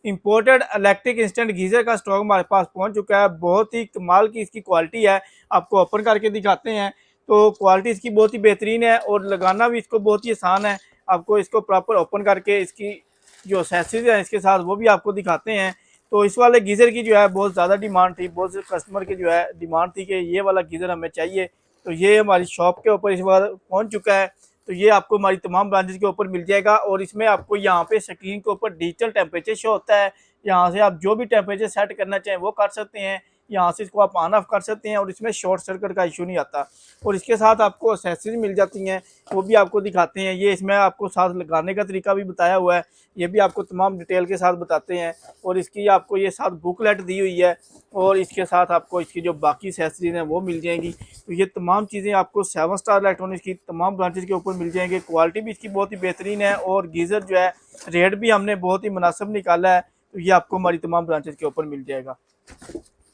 Imported electric instant geyser का stock हमारे पास पहुंच चुका है। बहुत ही कमाल की इसकी क्वालिटी है, आपको ओपन करके दिखाते हैं। तो क्वालिटी इसकी बहुत ही बेहतरीन है और लगाना भी इसको बहुत ही आसान है। आपको इसको प्रॉपर ओपन करके इसकी जो एक्सेसरीज है इसके साथ वो भी आपको दिखाते हैं। तो इस वाले गीज़र की जो है बहुत ज़्यादा डिमांड थी, बहुत से कस्टमर की जो है डिमांड थी कि ये वाला गीज़र हमें चाहिए। तो ये हमारी शॉप के ऊपर इस बार पहुंच चुका है। तो ये आपको हमारी तमाम ब्रांचेस के ऊपर मिल जाएगा और इसमें आपको यहाँ पे स्क्रीन के ऊपर डिजिटल टेम्परेचर शो होता है। यहाँ से आप जो भी टेम्परेचर सेट करना चाहें वो कर सकते हैं। यहाँ से इसको आप ऑन ऑफ कर सकते हैं और इसमें शॉर्ट सर्किट का इशू नहीं आता। और इसके साथ आपको एक्सेसरीज मिल जाती हैं, वो भी आपको दिखाते हैं। ये इसमें आपको साथ लगाने का तरीका भी बताया हुआ है, ये भी आपको तमाम डिटेल के साथ बताते हैं। और इसकी आपको ये साथ बुकलेट दी हुई है और इसके साथ आपको इसकी जो बाकी एक्सेसरीज हैं वो मिल जाएंगी। तो ये तमाम चीज़ें आपको 7 स्टार इलेक्ट्रॉनिक्स की तमाम ब्रांचेज के ऊपर मिल जाएंगे। क्वालिटी भी इसकी बहुत ही बेहतरीन है और गीज़र जो है रेट भी हमने बहुत ही मुनासिब निकाला है। तो ये आपको हमारी तमाम ब्रांचेज के ऊपर मिल जाएगा।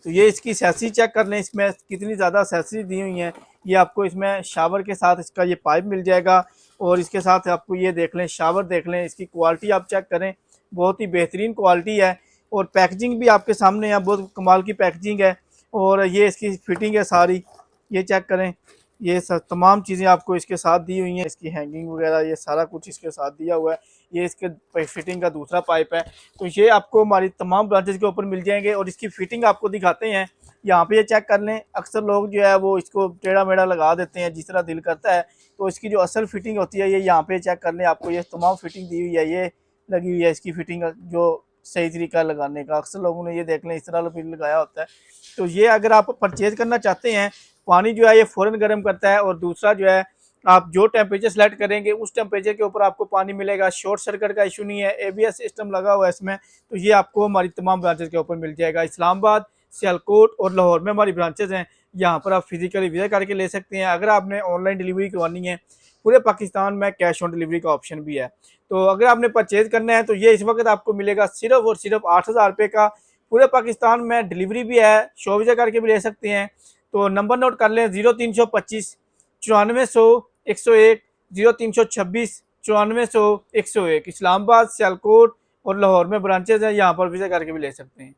तो ये इसकी एक्सेसरी चेक कर लें, इसमें कितनी ज़्यादा एक्सेसरी दी हुई हैं। ये आपको इसमें शावर के साथ इसका ये पाइप मिल जाएगा और इसके साथ आपको ये देख लें शावर देख लें। इसकी क्वालिटी आप चेक करें, बहुत ही बेहतरीन क्वालिटी है और पैकेजिंग भी आपके सामने है, बहुत कमाल की पैकेजिंग है। और ये इसकी फिटिंग है सारी, ये चेक करें। ये सब तमाम चीज़ें आपको इसके साथ दी हुई हैं, इसकी हैंगिंग वगैरह ये सारा कुछ इसके साथ दिया हुआ है। ये इसके फिटिंग का दूसरा पाइप है। तो ये आपको हमारी तमाम ब्रांचेज के ऊपर मिल जाएंगे और इसकी फिटिंग आपको दिखाते हैं। यहाँ पे ये चेक कर लें, अक्सर लोग जो है वो इसको टेढ़ा मेढ़ा लगा देते हैं जिस तरह दिल करता है। तो इसकी जो असल फिटिंग होती है ये यहाँ पे चेक कर लें, आपको ये तमाम फिटिंग दी हुई है, ये लगी हुई है इसकी फिटिंग जो सही तरीका लगाने का। अक्सर लोगों ने ये देख लें इस तरह फिर लगाया होता है। तो ये अगर आप परचेज करना चाहते हैं, पानी जो है ये फ़ौरन गर्म करता है और दूसरा जो है आप जो टेम्परेचर सेलेक्ट करेंगे उस टेम्परेचर के ऊपर आपको पानी मिलेगा। शॉर्ट सर्किट का इशू नहीं है, एबीएस सिस्टम लगा हुआ है इसमें। तो ये आपको हमारी तमाम ब्रांचेज के ऊपर मिल जाएगा। इस्लामाबाद, सियालकोट और लाहौर में हमारी ब्रांचेज हैं। यहाँ पर आप फिजिकली विजिट करके ले सकते हैं। अगर आपने ऑनलाइन डिलीवरी करवानी है, पूरे पाकिस्तान में कैश ऑन डिलीवरी का ऑप्शन भी है। तो अगर आपने परचेज करना है तो ये इस वक्त आपको मिलेगा सिर्फ और सिर्फ 8,000 रुपये का। पूरे पाकिस्तान में डिलीवरी भी है, शो विजिट करके भी ले सकते हैं। तो नंबर नोट कर लें 0325 9400 101, 0326 9400 101। इस्लामाबाद, सियालकोट और लाहौर में ब्रांचेज हैं, यहाँ पर विजिट करके भी ले सकते हैं।